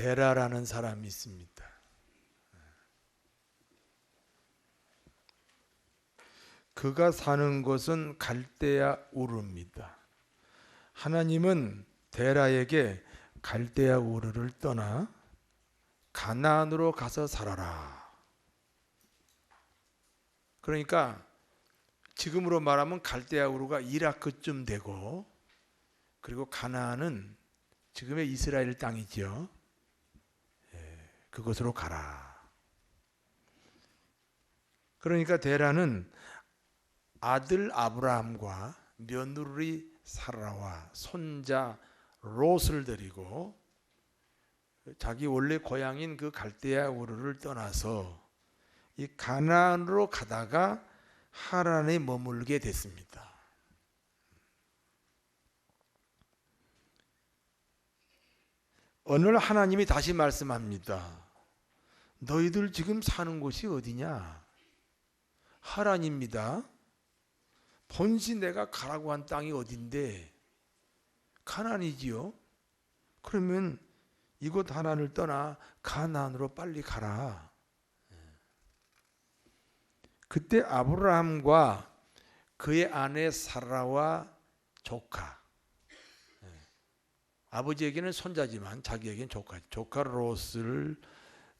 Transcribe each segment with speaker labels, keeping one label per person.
Speaker 1: 데라라는 사람이 있습니다. 그가 사는 곳은 갈대아 우르입니다. 하나님은 데라에게 갈대아 우르를 떠나 가나안으로 가서 살아라. 그러니까 지금으로 말하면 갈대아 우르가 이라크쯤 되고, 그리고 가나안은 지금의 이스라엘 땅이죠. 그곳으로 가라. 그러니까 데라는 아들 아브라함과 며느리 사라와 손자 롯을 데리고 자기 원래 고향인 그 갈대아 우르를 떠나서 이 가나안으로 가다가 하란에 머물게 됐습니다. 어느 날 하나님이 다시 말씀합니다. 너희들 지금 사는 곳이 어디냐? 하란입니다. 본시 내가 가라고 한 땅이 어딘데? 가나안이지요. 그러면 이곳 하란을 떠나 가나안으로 빨리 가라. 그때 아브라함과 그의 아내 사라와 조카, 아버지에게는 손자지만 자기에게는 조카 롯을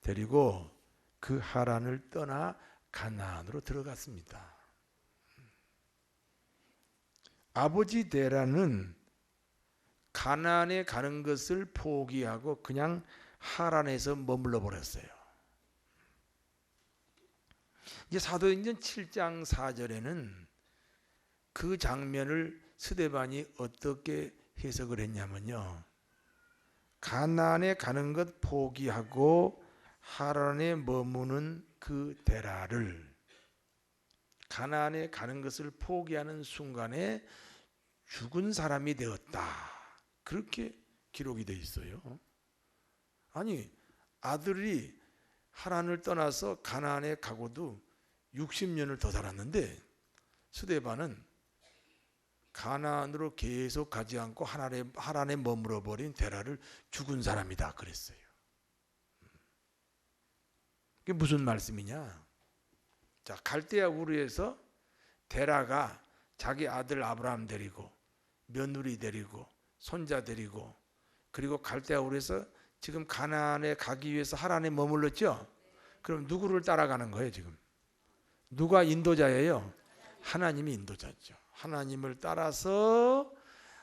Speaker 1: 데리고 그 하란을 떠나 가나안으로 들어갔습니다. 아버지 데라는 가나안에 가는 것을 포기하고 그냥 하란에서 머물러 버렸어요. 이제 사도행전 7장 4절에는 그 장면을 스데반이 어떻게 해석을 했냐면요, 가나안에 가는 것 포기하고 하란에 머무는 그 데라를 가나안에 가는 것을 포기하는 순간에 죽은 사람이 되었다. 그렇게 기록이 되어 있어요. 아니, 아들이 하란을 떠나서 가나안에 가고도 60년을 더 살았는데 스데반은 가나안으로 계속 가지 않고 하란에 머물러 버린 데라를 죽은 사람이다 그랬어요. 그게 무슨 말씀이냐? 자, 갈대아 우르에서 데라가 자기 아들 아브라함 데리고 며느리 데리고 손자 데리고, 그리고 갈대아 우르에서 지금 가나안에 가기 위해서 하란에 머물렀죠. 그럼 누구를 따라가는 거예요 지금? 누가 인도자예요? 하나님이 인도자죠. 하나님을 따라서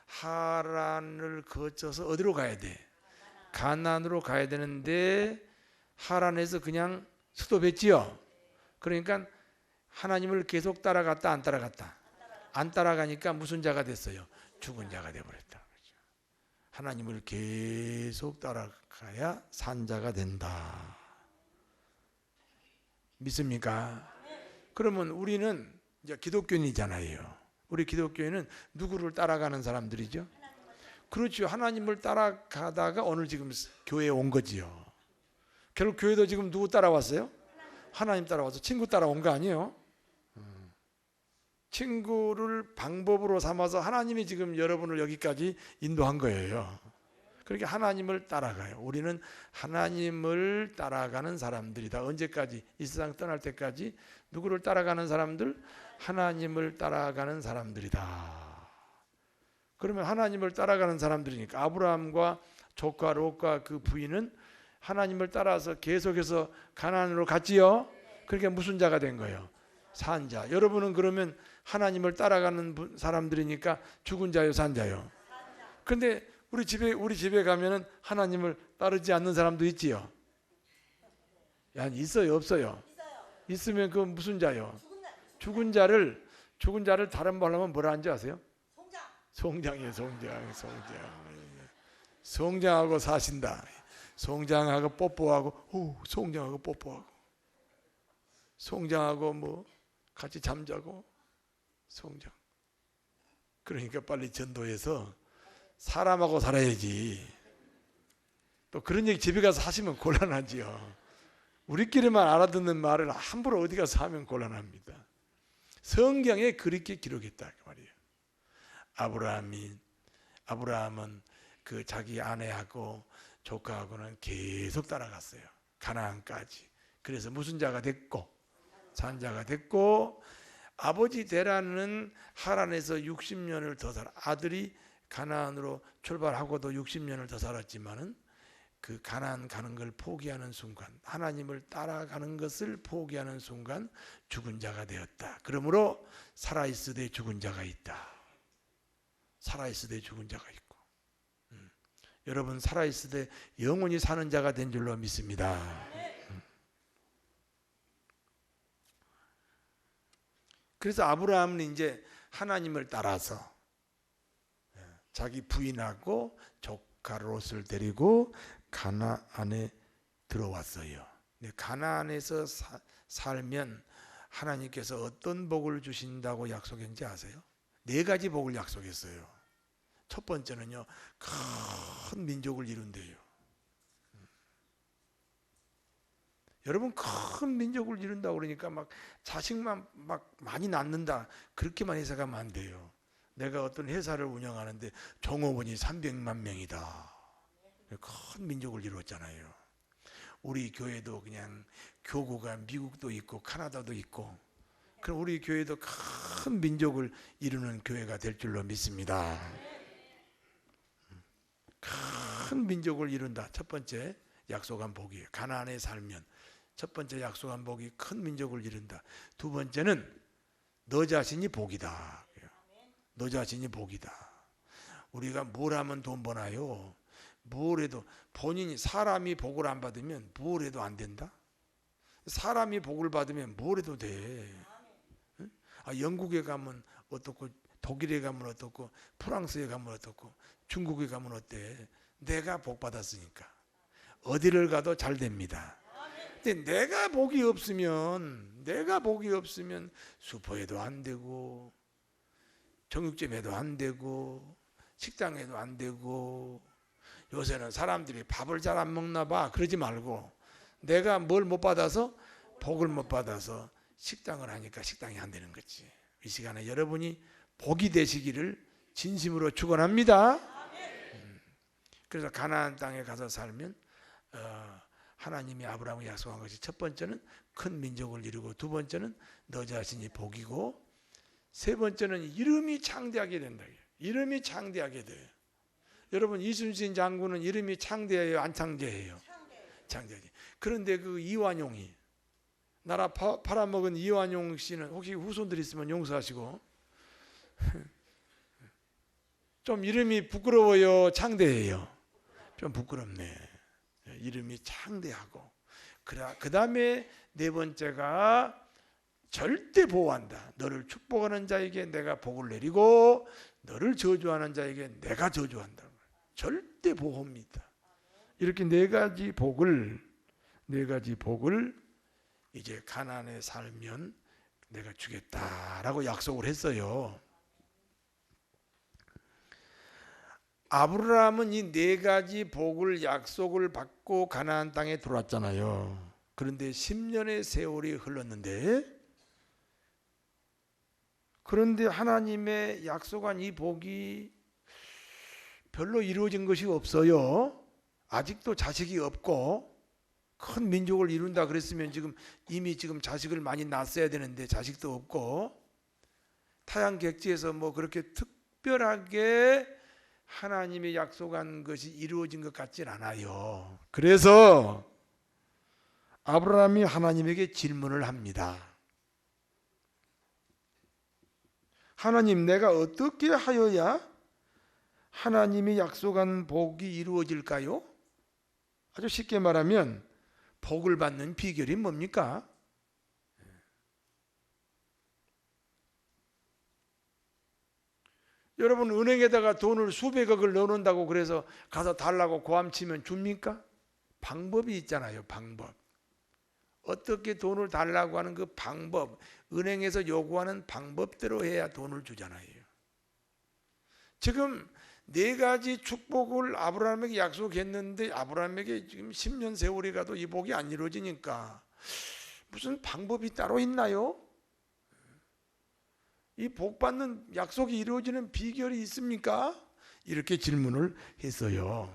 Speaker 1: 하란을 거쳐서 어디로 가야 돼? 가나안으로 가야 되는데 하란에서 그냥 스톱했지요. 그러니까 하나님을 계속 따라갔다 안 따라갔다? 안 따라가니까 무슨 자가 됐어요? 죽은 자가 되어버렸다. 하나님을 계속 따라가야 산 자가 된다. 믿습니까? 그러면 우리는 이제 기독교인이잖아요. 우리 기독교인은 누구를 따라가는 사람들이죠? 그렇죠. 하나님을 따라가다가 오늘 지금 교회에 온 거지요. 결국 교회도 지금 누구 따라왔어요? 하나님 따라와서 친구 따라온 거 아니에요? 친구를 방법으로 삼아서 하나님이 지금 여러분을 여기까지 인도한 거예요. 그러니까 하나님을 따라가요. 우리는 하나님을 따라가는 사람들이다. 언제까지? 이 세상 떠날 때까지 누구를 따라가는 사람들? 하나님을 따라가는 사람들이다. 그러면 하나님을 따라가는 사람들이니까 아브라함과 조카 롯과 그 부인은 하나님을 따라서 계속해서 가나안으로 갔지요. 그러니까 무슨 자가 된 거예요? 산 자. 여러분은 그러면 하나님을 따라가는 사람들이니까 죽은 자요, 산 자요? 근데 우리 집에 가면은 하나님을 따르지 않는 사람도 있지요. 야, 있어요, 없어요? 있으면 그 무슨 자요? 죽은 자를 다른 말로 하면 뭐라 하는지 아세요? 송장이에요, 송장. 송장하고 사신다. 송장하고 뽀뽀하고, 송장하고 뽀뽀하고, 송장하고 뭐 같이 잠자고, 송장. 그러니까 빨리 전도해서 사람하고 살아야지. 또 그런 얘기 집에 가서 하시면 곤란하지요. 우리끼리만 알아듣는 말을 함부로 어디 가서 하면 곤란합니다. 성경에 그렇게 기록했다 그 말이에요. 아브라함은 그 자기 아내하고 조카하고는 계속 따라갔어요. 가나안까지. 그래서 무슨 자가 됐고 산자가 됐고, 아버지 데라는 하란에서 60년을 더 살아. 아들이 가나안으로 출발하고도 60년을 더 살았지만은 그 가나안 가는 걸 포기하는 순간, 하나님을 따라가는 것을 포기하는 순간 죽은 자가 되었다. 그러므로 살아있으되 죽은 자가 있다. 살아있으되 죽은 자가 있고, 여러분 살아있으되 영원히 사는 자가 된 줄로 믿습니다. 그래서 아브라함은 이제 하나님을 따라서 자기 부인하고 조카 롯을 데리고 가나안에 들어왔어요. 가나안에서 살면 하나님께서 어떤 복을 주신다고 약속했는지 아세요? 4가지 복을 약속했어요. 첫 번째는요, 큰 민족을 이룬대요. 여러분, 큰 민족을 이룬다 그러니까 막 자식만 막 많이 낳는다, 그렇게만 해석하면 안 돼요. 내가 어떤 회사를 운영하는데 종업원이 300만 명이다. 큰 민족을 이뤘잖아요. 우리 교회도 그냥 교구가 미국도 있고 카나다도 있고, 그럼 우리 교회도 큰 민족을 이루는 교회가 될 줄로 믿습니다. 큰 민족을 이룬다. 첫 번째 약속한 복이에요. 가나안에 살면 첫 번째 약속한 복이 큰 민족을 이룬다. 두 번째는 너 자신이 복이다. 너 자신이 복이다. 우리가 뭘 하면 돈 버나요? 뭘 해도 본인이, 사람이 복을 안 받으면 뭘 해도 안 된다. 사람이 복을 받으면 뭘 해도 돼. 영국에 가면 어떻고, 독일에 가면 어떻고, 프랑스에 가면 어떻고, 중국에 가면 어때? 내가 복 받았으니까 어디를 가도 잘 됩니다. 근데 내가 복이 없으면 슈퍼에도 안 되고, 정육점에도 안 되고, 식당에도 안 되고. 요새는 사람들이 밥을 잘 안 먹나 봐. 그러지 말고, 내가 뭘 못 받아서, 복을 못 받아서 식당을 하니까 식당이 안 되는 거지. 이 시간에 여러분이 복이 되시기를 진심으로 축원합니다. 그래서 가나안 땅에 가서 살면 하나님이 아브라함에게 약속한 것이, 첫 번째는 큰 민족을 이루고, 두 번째는 너 자신이 복이고, 세 번째는 이름이 창대하게 된다. 이름이 창대하게 돼요. 여러분, 이순신 장군은 이름이 창대해요, 안 창대해요? 창대하지. 그런데 그 이완용이, 나라 팔아먹은 이완용 씨는, 혹시 후손들 있으면 용서하시고, 좀 이름이 부끄러워요, 창대해요? 좀 부끄럽네. 이름이 창대하고. 그 다음에 네 번째가 절대 보호한다. 너를 축복하는 자에게 내가 복을 내리고, 너를 저주하는 자에게 내가 저주한다. 절대 보호입니다. 이렇게 네 가지 복을 이제 가나안에 살면 내가 주겠다라고 약속을 했어요. 아브라함은 이 4가지 복을 약속을 받고 가나안 땅에 들어왔잖아요. 그런데 10년의 세월이 흘렀는데, 그런데 하나님의 약속한 이 복이 별로 이루어진 것이 없어요. 아직도 자식이 없고, 큰 민족을 이룬다 그랬으면 이미 자식을 많이 낳았어야 되는데 자식도 없고, 타양객지에서 뭐 그렇게 특별하게 하나님이 약속한 것이 이루어진 것 같진 않아요. 그래서 아브라함이 하나님에게 질문을 합니다. 하나님, 내가 어떻게 하여야 하나님이 약속한 복이 이루어질까요? 아주 쉽게 말하면 복을 받는 비결이 뭡니까? 여러분, 은행에다가 돈을 수백억을 넣어놓는다고 그래서 가서 달라고 고함치면 줍니까? 방법이 있잖아요. 방법. 어떻게 돈을 달라고 하는 그 방법, 은행에서 요구하는 방법대로 해야 돈을 주잖아요. 지금 4가지 축복을 아브라함에게 약속했는데, 아브라함에게 지금 10년 세월이 가도 이 복이 안 이루어지니까 무슨 방법이 따로 있나요? 이 복 받는 약속이 이루어지는 비결이 있습니까? 이렇게 질문을 했어요.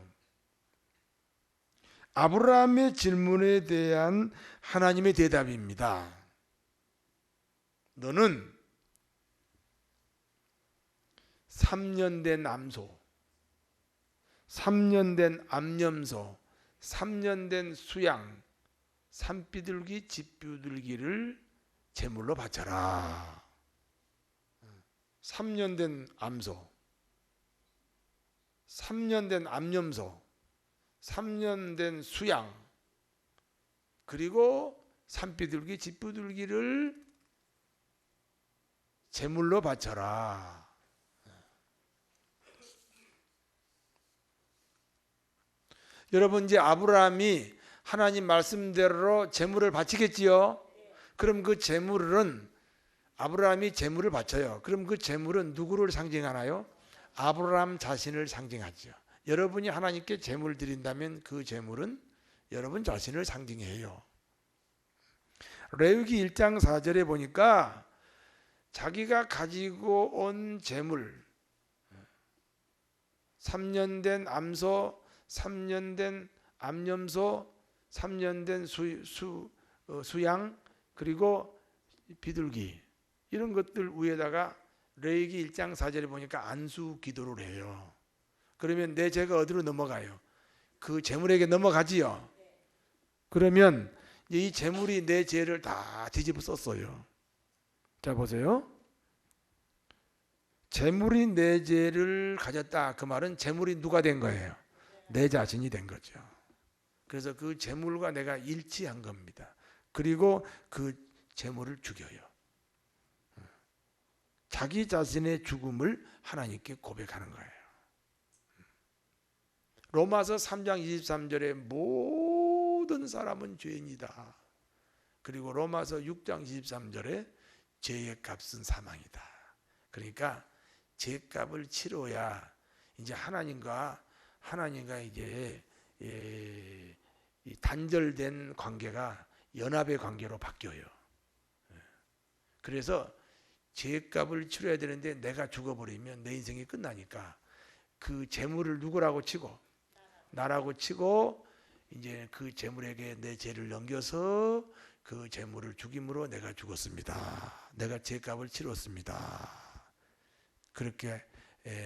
Speaker 1: 아브라함의 질문에 대한 하나님의 대답입니다. 너는 3년 된 암소, 3년 된 암염소, 3년 된 수양, 산비둘기, 집비둘기를 제물로 바쳐라. 3년 된 암소, 3년 된 암염소, 3년 된 수양, 그리고 산비둘기, 집비둘기를 제물로 바쳐라. 여러분, 이제 아브라함이 하나님 말씀대로 제물을 바치겠지요. 그럼 그 제물은, 아브라함이 제물을 바쳐요. 그럼 그 제물은 누구를 상징하나요? 아브라함 자신을 상징하죠. 여러분이 하나님께 제물 드린다면 그 제물은 여러분 자신을 상징해요. 레위기 1장 4절에 보니까 자기가 가지고 온 제물, 3년 된 암소, 3년 된 암염소, 3년 된 수양, 그리고 비둘기, 이런 것들 위에다가 레위기 1장 4절에 보니까 안수 기도를 해요. 그러면 내 죄가 어디로 넘어가요? 그 제물에게 넘어가지요. 그러면 이 제물이 내 죄를 다 뒤집어 썼어요. 자, 보세요. 제물이 내 죄를 가졌다. 그 말은 제물이 누가 된 거예요? 내 자신이 된 거죠. 그래서 그 제물과 내가 일치한 겁니다. 그리고 그 제물을 죽여요. 자기 자신의 죽음을 하나님께 고백하는 거예요. 로마서 3장 23절에 모든 사람은 죄인이다. 그리고 로마서 6장 23절에 죄의 값은 사망이다. 그러니까 죄값을 치러야 이제 하나님과 이제 이 단절된 관계가 연합의 관계로 바뀌어요. 그래서 죄값을 치러야 되는데 내가 죽어버리면 내 인생이 끝나니까 그 재물을 누구라고 치고, 나라고 치고, 이제 그 재물에게 내 죄를 넘겨서 그 재물을 죽임으로 내가 죽었습니다. 내가 죄값을 치렀습니다. 그렇게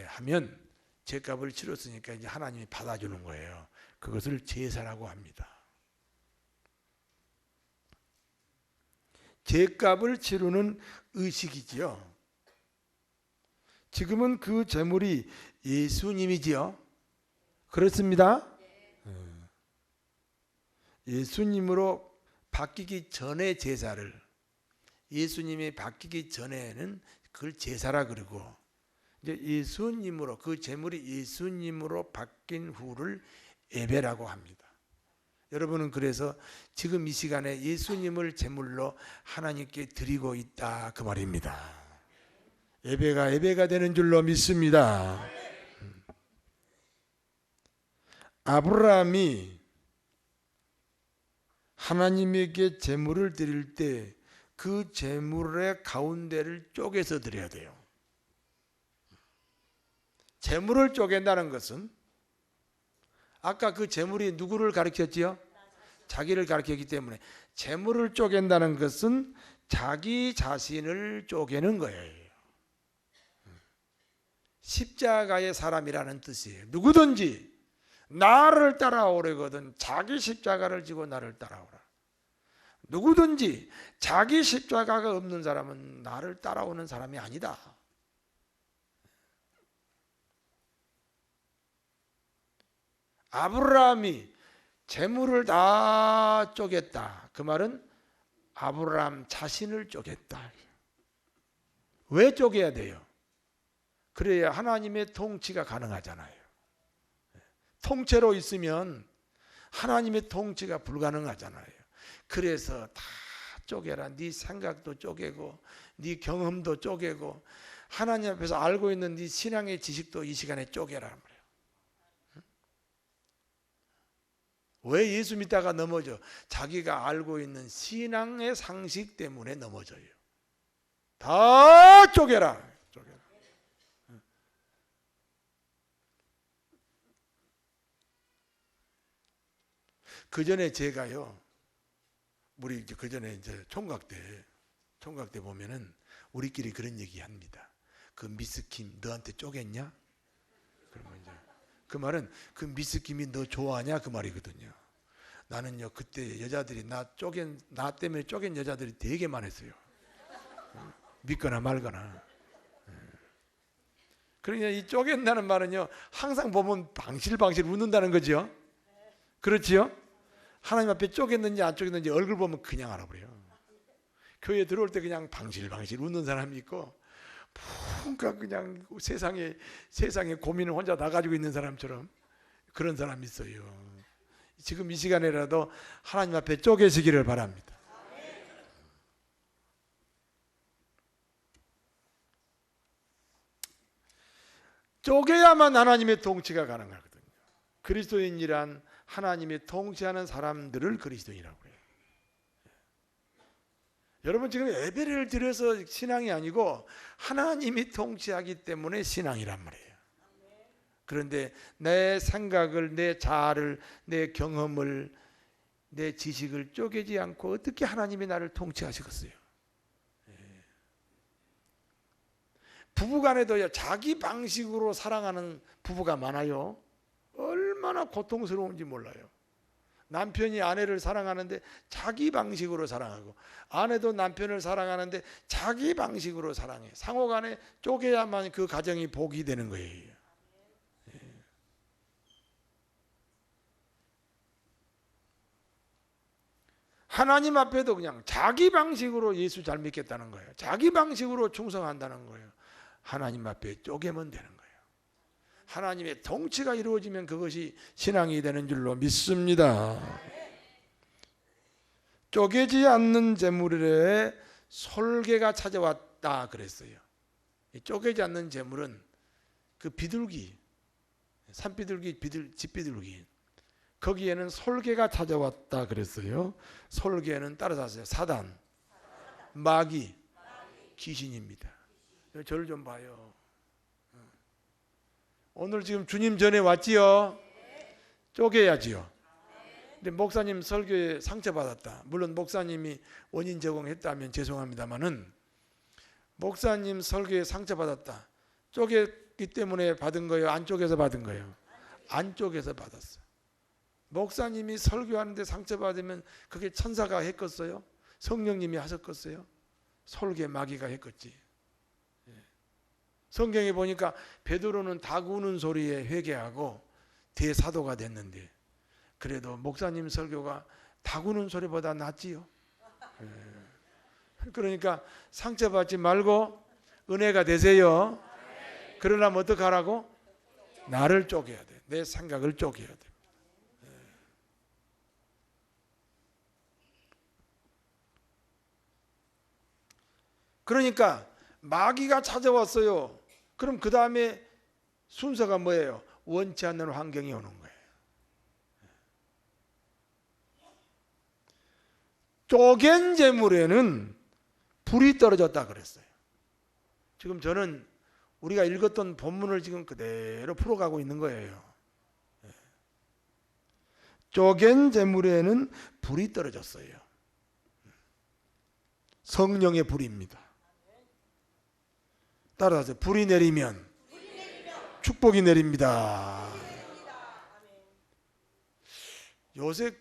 Speaker 1: 하면 죄값을 치렀으니까 이제 하나님이 받아주는 거예요. 그것을 제사라고 합니다. 죄값을 치르는 의식이지요. 지금은 그 제물이 예수님이지요. 그렇습니다. 예수님으로 바뀌기 전의 제사를, 예수님이 바뀌기 전에는 그걸 제사라 그러고, 이제 예수님으로, 그 제물이 예수님으로 바뀐 후를 예배라고 합니다. 여러분은 그래서 지금 이 시간에 예수님을 제물로 하나님께 드리고 있다, 그 말입니다. 예배가 되는 줄로 믿습니다. 아브라함이 하나님에게 제물을 드릴 때 그 제물의 가운데를 쪼개서 드려야 돼요. 제물을 쪼갠다는 것은 아까 그 제물이 누구를 가리켰지요? 자기를 가리켰기 때문에 제물을 쪼갠다는 것은 자기 자신을 쪼개는 거예요. 십자가의 사람이라는 뜻이에요. 누구든지 나를 따라오려거든 자기 십자가를 지고 나를 따라오라. 누구든지 자기 십자가가 없는 사람은 나를 따라오는 사람이 아니다. 아브라함이 재물을 다 쪼갰다. 그 말은 아브라함 자신을 쪼갰다. 왜 쪼개야 돼요? 그래야 하나님의 통치가 가능하잖아요. 통째로 있으면 하나님의 통치가 불가능하잖아요. 그래서 다 쪼개라. 네 생각도 쪼개고 네 경험도 쪼개고 하나님 앞에서 알고 있는 네 신앙의 지식도 이 시간에 쪼개라 말이에요. 왜 예수 믿다가 넘어져? 자기가 알고 있는 신앙의 상식 때문에 넘어져요. 다 쪼개라. 그 전에 제가요, 우리 그 전에 이제 총각 때 보면은 우리끼리 그런 얘기 합니다. 그 미스킴 너한테 쪼겠냐? 그러면 이제 그 말은 그 미스킴이 너 좋아하냐? 그 말이거든요. 나는요, 그때 여자들이 나 때문에 쪼갠 여자들이 되게 많았어요. 믿거나 말거나. 그러니까 이 쪼갠다는 말은요, 항상 보면 방실방실 웃는다는 거죠. 그렇지요? 하나님 앞에 쪼갰는지 안 쪼갰는지 얼굴 보면 그냥 알아버려요. 교회 들어올 때 그냥 방실방실 웃는 사람이 있고, 뭔가 그냥 세상에 고민을 혼자 다 가지고 있는 사람처럼 그런 사람이 있어요. 지금 이 시간에라도 하나님 앞에 쪼개시기를 바랍니다. 쪼개야만 하나님의 통치가 가능하거든요. 그리스도인이란 하나님의 통치하는 사람들을 그리스도인이라고 해요. 여러분 지금 예배를 드려서 신앙이 아니고 하나님이 통치하기 때문에 신앙이란 말이에요. 그런데 내 생각을, 내 자아를, 내 경험을, 내 지식을 쪼개지 않고 어떻게 하나님이 나를 통치하시겠어요? 부부간에도요, 자기 방식으로 사랑하는 부부가 많아요. 얼마나 고통스러운지 몰라요. 남편이 아내를 사랑하는데 자기 방식으로 사랑하고, 아내도 남편을 사랑하는데 자기 방식으로 사랑해. 상호간에 쪼개야만 그 가정이 복이 되는 거예요. 하나님 앞에도 그냥 자기 방식으로 예수 잘 믿겠다는 거예요. 자기 방식으로 충성한다는 거예요. 하나님 앞에 쪼개면 되는 거예요. 하나님의 통치가 이루어지면 그것이 신앙이 되는 줄로 믿습니다. 쪼개지 않는 재물에 솔개가 찾아왔다 그랬어요. 쪼개지 않는 재물은 그 비둘기, 산비둘기, 집비둘기, 거기에는 솔개가 찾아왔다 그랬어요. 솔개는 따라잡았어요. 사단, 마귀, 귀신입니다. 저를 좀 봐요. 오늘 지금 주님 전에 왔지요? 쪼개야지요. 근데 목사님 설교에 상처받았다. 물론 목사님이 원인 제공했다면 죄송합니다만은, 목사님 설교에 상처받았다. 쪼개기 때문에 받은 거예요? 안 쪼개서 받은 거예요? 안 쪼개서 받았어요. 목사님이 설교하는데 상처받으면 그게 천사가 했겠어요? 성령님이 하셨겠어요? 솔개 마귀가 했겠지. 성경에 보니까 베드로는 닭 우는 소리에 회개하고 대사도가 됐는데, 그래도 목사님 설교가 닭 우는 소리보다 낫지요. 그러니까 상처받지 말고 은혜가 되세요. 그러려면 어떻게 하라고? 나를 쪼개야 돼. 내 생각을 쪼개야 돼. 그러니까 마귀가 찾아왔어요. 그럼 그 다음에 순서가 뭐예요? 원치 않는 환경이 오는 거예요. 쪼갠 재물에는 불이 떨어졌다 그랬어요. 지금 저는 우리가 읽었던 본문을 지금 그대로 풀어가고 있는 거예요. 쪼갠 재물에는 불이 떨어졌어요. 성령의 불입니다. 따라하세요. 불이 내리면 축복이 내립니다. 요새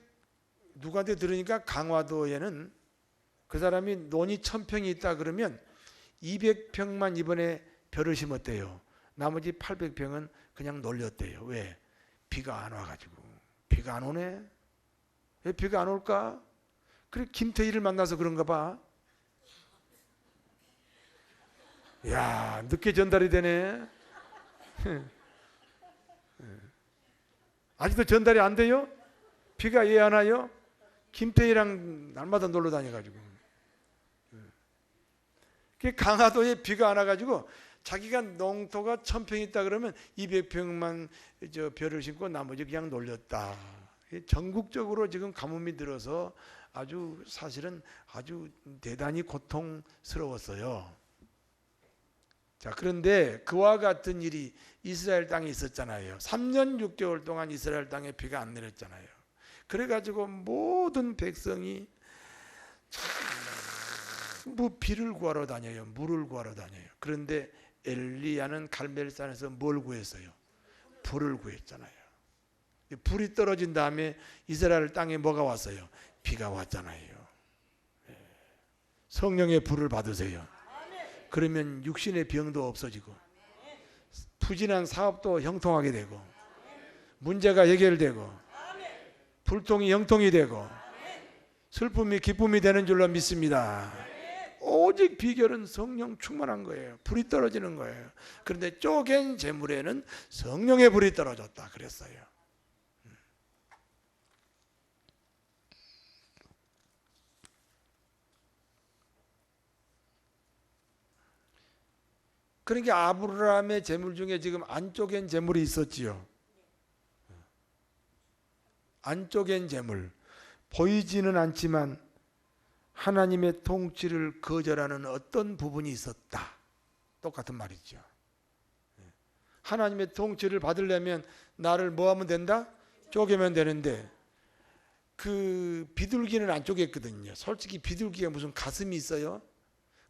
Speaker 1: 누구한테 들으니까 강화도에는 그 사람이 논이 1000평이 있다 그러면 200평만 이번에 벼를 심었대요. 나머지 800평은 그냥 놀렸대요. 왜? 비가 안 와가지고. 비가 안 오네? 왜 비가 안 올까? 그래, 김태희를 만나서 그런가 봐. 야, 늦게 전달이 되네. 아직도 전달이 안 돼요? 비가 왜 안 와요? 김태희랑 날마다 놀러 다녀가지고. 강화도에 비가 안 와가지고 자기가 농토가 1000평 있다 그러면 200평만 벼를 심고 나머지 그냥 놀렸다. 전국적으로 지금 가뭄이 들어서 아주 사실은 아주 대단히 고통스러웠어요. 자, 그런데 그와 같은 일이 이스라엘 땅에 있었잖아요. 3년 6개월 동안 이스라엘 땅에 비가 안 내렸잖아요. 그래가지고 모든 백성이 전부 비를 구하러 다녀요. 물을 구하러 다녀요. 그런데 엘리야는 갈멜산에서 뭘 구했어요? 불을 구했잖아요. 불이 떨어진 다음에 이스라엘 땅에 뭐가 왔어요? 비가 왔잖아요. 성령의 불을 받으세요. 그러면 육신의 병도 없어지고 부진한 사업도 형통하게 되고 문제가 해결되고 불통이 형통이 되고 슬픔이 기쁨이 되는 줄로 믿습니다. 오직 비결은 성령 충만한 거예요. 불이 떨어지는 거예요. 그런데 쪼갠 재물에는 성령의 불이 떨어졌다 그랬어요. 그러니까 아브라함의 재물 중에 지금 안 쪼갠 재물이 있었지요. 안 쪼갠 재물, 보이지는 않지만 하나님의 통치를 거절하는 어떤 부분이 있었다. 똑같은 말이죠. 하나님의 통치를 받으려면 나를 뭐 하면 된다? 쪼개면 되는데 그 비둘기는 안 쪼갰거든요. 솔직히 비둘기가 무슨 가슴이 있어요?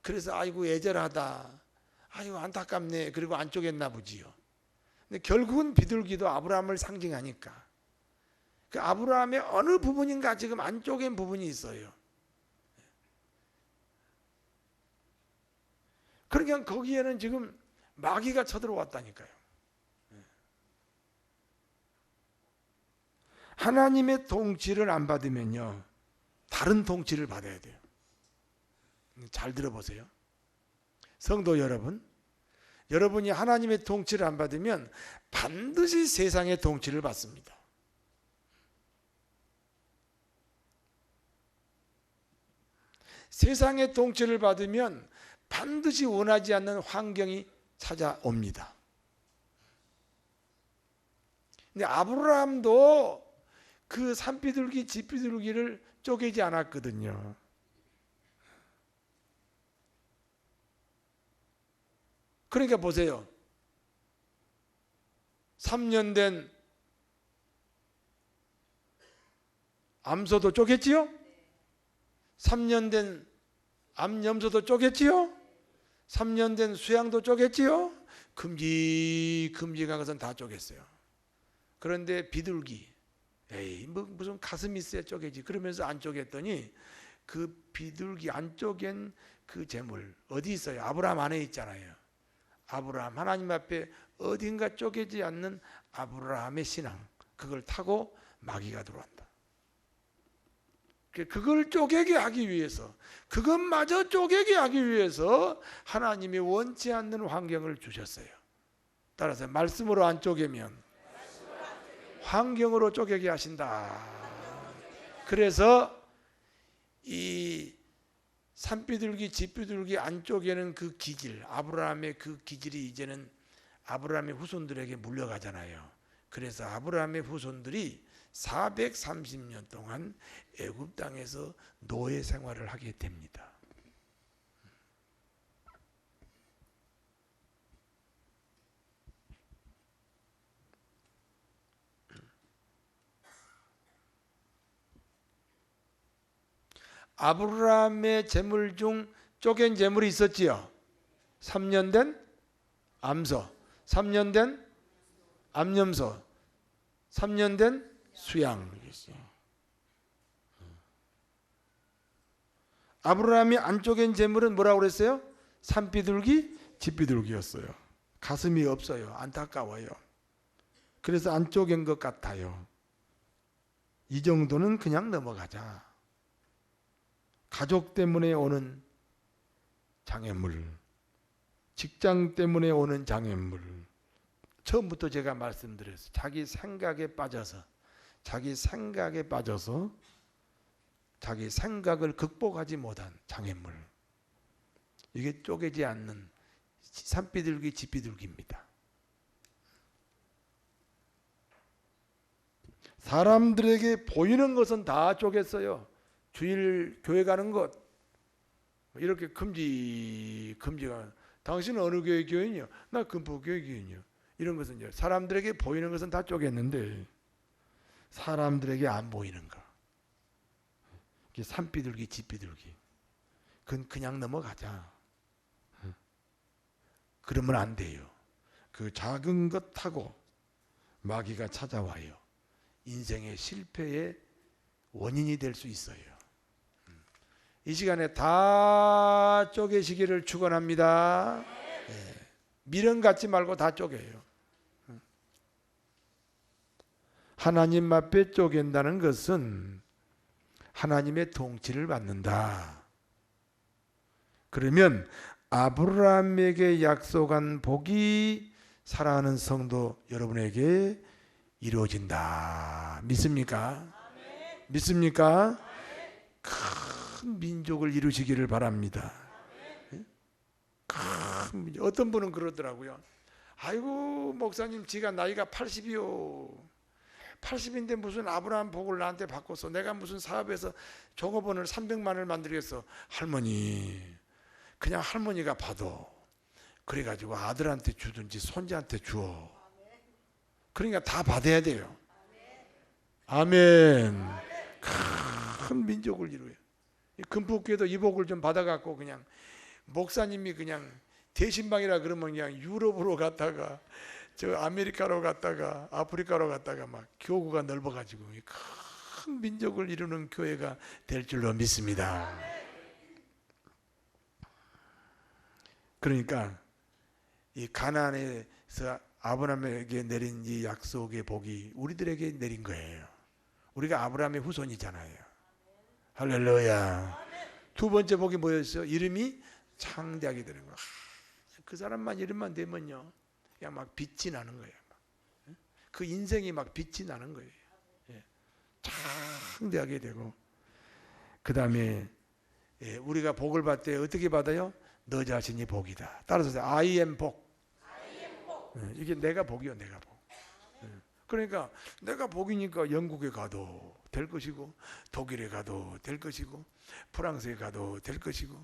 Speaker 1: 그래서 아이고 애절하다. 아이고 안타깝네. 그리고 안 쪼갰나 보지요. 근데 결국은 비둘기도 아브라함을 상징하니까 그 아브라함의 어느 부분인가 지금 안 쪼갠 부분이 있어요. 그러니까 거기에는 지금 마귀가 쳐들어왔다니까요. 하나님의 통치를 안 받으면요 다른 통치를 받아야 돼요. 잘 들어보세요. 성도 여러분, 여러분이 하나님의 통치를 안 받으면 반드시 세상의 통치를 받습니다. 세상의 통치를 받으면 반드시 원하지 않는 환경이 찾아옵니다. 근데 아브라함도 그 산비둘기, 집비둘기를 쪼개지 않았거든요. 그러니까 보세요. 3년 된 암소도 쪼갰지요? 3년 된 암염소도 쪼갰지요? 3년 된 수양도 쪼갰지요? 큼직한 것은 다 쪼갰어요. 그런데 비둘기, 에이 뭐 무슨 가슴이 있어야 쪼개지 그러면서 안 쪼갰더니 그 비둘기 안 쪼갠 그 재물 어디 있어요? 아브라함 안에 있잖아요. 아브라함 하나님 앞에 어딘가 쪼개지 않는 아브라함의 신앙, 그걸 타고 마귀가 들어온다. 그걸 쪼개게 하기 위해서, 그것마저 쪼개게 하기 위해서 하나님이 원치 않는 환경을 주셨어요. 따라서 말씀으로 안 쪼개면 환경으로 쪼개게 하신다. 그래서 이 산비둘기, 집비둘기 안 쪼개는 그 기질, 아브라함의 그 기질이 이제는 아브라함의 후손들에게 물려가잖아요. 그래서 아브라함의 후손들이 430년 동안 애굽 땅에서 노예 생활을 하게 됩니다. 아브라함의 재물 중 쪼갠 재물이 있었지요. 3년 된 암소, 3년 된 암염소, 3년 된 수양. 아브라함이 안 쪼갠 재물은 뭐라고 그랬어요? 산비둘기, 집비둘기였어요. 가슴이 없어요. 안타까워요. 그래서 안 쪼갠 것 같아요. 이 정도는 그냥 넘어가자. 가족 때문에 오는 장애물, 직장 때문에 오는 장애물, 처음부터 제가 말씀드렸어요. 자기 생각에 빠져서 자기 생각을 극복하지 못한 장애물, 이게 쪼개지 않는 산비둘기, 집비둘기입니다. 사람들에게 보이는 것은 다 쪼갰어요. 주일 교회 가는 것 이렇게 큼직한, 당신은 어느 교회 교인이요? 나 금포교회 교인이요. 이런 것은 사람들에게 보이는 것은 다 쪼갰는데 사람들에게 안 보이는 거. 이게 산비둘기, 집비둘기. 그건 그냥 넘어가자. 그러면 안 돼요. 그 작은 것하고 마귀가 찾아와요. 인생의 실패의 원인이 될 수 있어요. 이 시간에 다 쪼개시기를 축원합니다. 네. 미련 갖지 말고 다 쪼개요. 하나님 앞에 쪼갠다는 것은 하나님의 통치를 받는다. 그러면 아브라함에게 약속한 복이 사랑하는 성도 여러분에게 이루어진다. 믿습니까? 믿습니까? 큰 민족을 이루시기를 바랍니다. 큰 민족. 어떤 분은 그러더라고요. 아이고 목사님 지가 나이가 80이요. 80인데 무슨 아브라함 복을 나한테 바꿨어. 내가 무슨 사업에서 종업원을 300만을 만들겠어. 할머니 그냥 할머니가 봐도 그래가지고 아들한테 주든지 손자한테 주어. 그러니까 다 받아야 돼요. 아멘. 큰 민족을 이루어요. 금폭교회도 이 복을 좀 받아갖고 그냥 목사님이 그냥 대신방이라 그러면 그냥 유럽으로 갔다가 저 아메리카로 갔다가 아프리카로 갔다가 막 교구가 넓어가지고 큰 민족을 이루는 교회가 될 줄로 믿습니다. 그러니까 이 가나안에서 아브라함에게 내린 이 약속의 복이 우리들에게 내린 거예요. 우리가 아브라함의 후손이잖아요. 할렐루야. 두 번째 복이 뭐였어요? 이름이 창대하게 되는 거야. 그 사람만 이름만 되면요, 그냥 막 빛이 나는 거예요. 그 인생이 막 빛이 나는 거예요. 창대하게 되고, 그 다음에 우리가 복을 받을 때 어떻게 받아요? 너 자신이 복이다. 따라서 I am 복. 이게 내가 복이요, 내가 복. 그러니까 내가 복이니까 영국에 가도 될 것이고, 독일에 가도 될 것이고, 프랑스에 가도 될 것이고,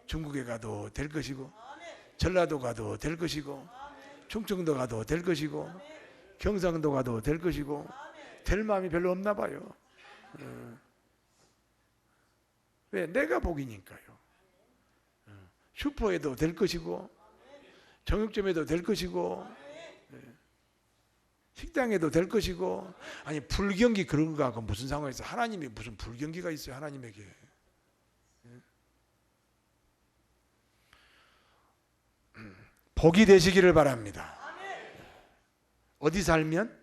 Speaker 1: 중국에 가도 될 것이고, 전라도 가도 될 것이고, 충청도 가도 될 것이고, 경상도 가도 될 것이고, 될 마음이 별로 없나 봐요. 왜? 내가 복이니까요. 슈퍼에도 될 것이고, 정육점에도 될 것이고, 식당에도 될 것이고. 아니 불경기 그런 거하고 무슨 상관이 있어요? 하나님이 무슨 불경기가 있어요? 하나님에게. 복이 되시기를 바랍니다. 어디 살면?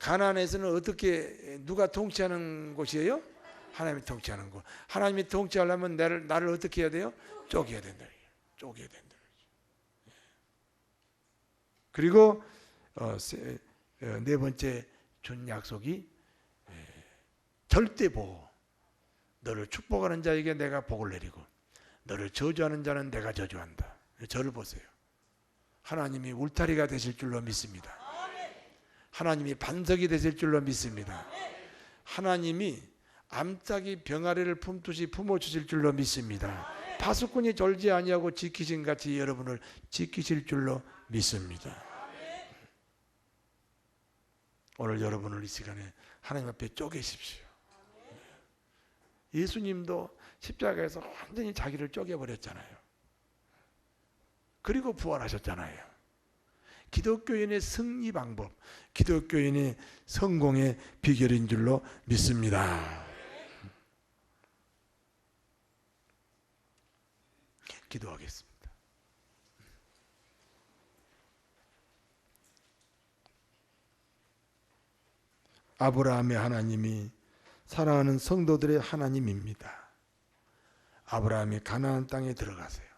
Speaker 1: 가나안에서는 어떻게 누가 통치하는 곳이에요? 하나님이 통치하는 곳. 하나님이 통치하려면 나를 어떻게 해야 돼요? 쪼개야 된다. 쪼개야 된다. 그리고 네 번째 준 약속이 절대 보호. 너를 축복하는 자에게 내가 복을 내리고 너를 저주하는 자는 내가 저주한다. 저를 보세요. 하나님이 울타리가 되실 줄로 믿습니다. 하나님이 반석이 되실 줄로 믿습니다. 하나님이 암탉이 병아리를 품듯이 품어주실 줄로 믿습니다. 파수꾼이 졸지 아니하고 지키신 같이 여러분을 지키실 줄로 믿습니다. 오늘 여러분을 이 시간에 하나님 앞에 쪼개십시오. 예수님도 십자가에서 완전히 자기를 쪼개버렸잖아요. 그리고 부활하셨잖아요. 기독교인의 승리 방법, 기독교인의 성공의 비결인 줄로 믿습니다. 기도하겠습니다. 아브라함의 하나님이 사랑하는 성도들의 하나님입니다. 아브라함이 가나안 땅에 들어가세요.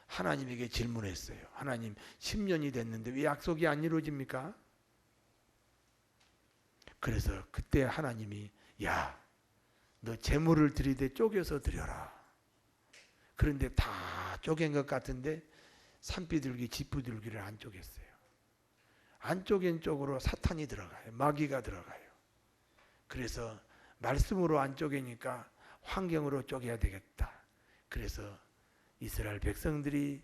Speaker 1: 하나님에게 질문했어요. 하나님 10년이 됐는데 왜 약속이 안 이루어집니까? 그래서 그때 하나님이 야, 너 재물을 드리되 쪼개서 드려라. 그런데 다 쪼갠 것 같은데 산비둘기, 집비둘기를 안 쪼갰어요. 안 쪼갠 쪽으로 사탄이 들어가요. 마귀가 들어가요. 그래서 말씀으로 안 쪼개니까 환경으로 쪼개야 되겠다. 그래서 이스라엘 백성들이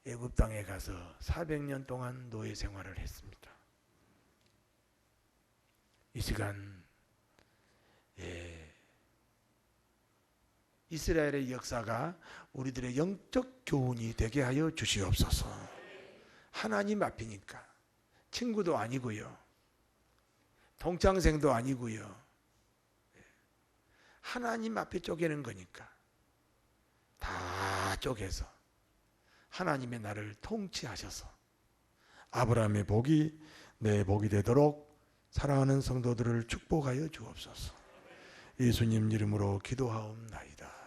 Speaker 1: 애굽 땅에 가서 400년 동안 노예 생활을 했습니다. 이 시간 이스라엘의 역사가 우리들의 영적 교훈이 되게 하여 주시옵소서. 하나님 앞이니까 친구도 아니고요, 동창생도 아니고요, 하나님 앞에 쪼개는 거니까 다 쪼개서 하나님의 나를 통치하셔서 아브라함의 복이 내 복이 되도록 사랑하는 성도들을 축복하여 주옵소서. 예수님 이름으로 기도하옵나이다.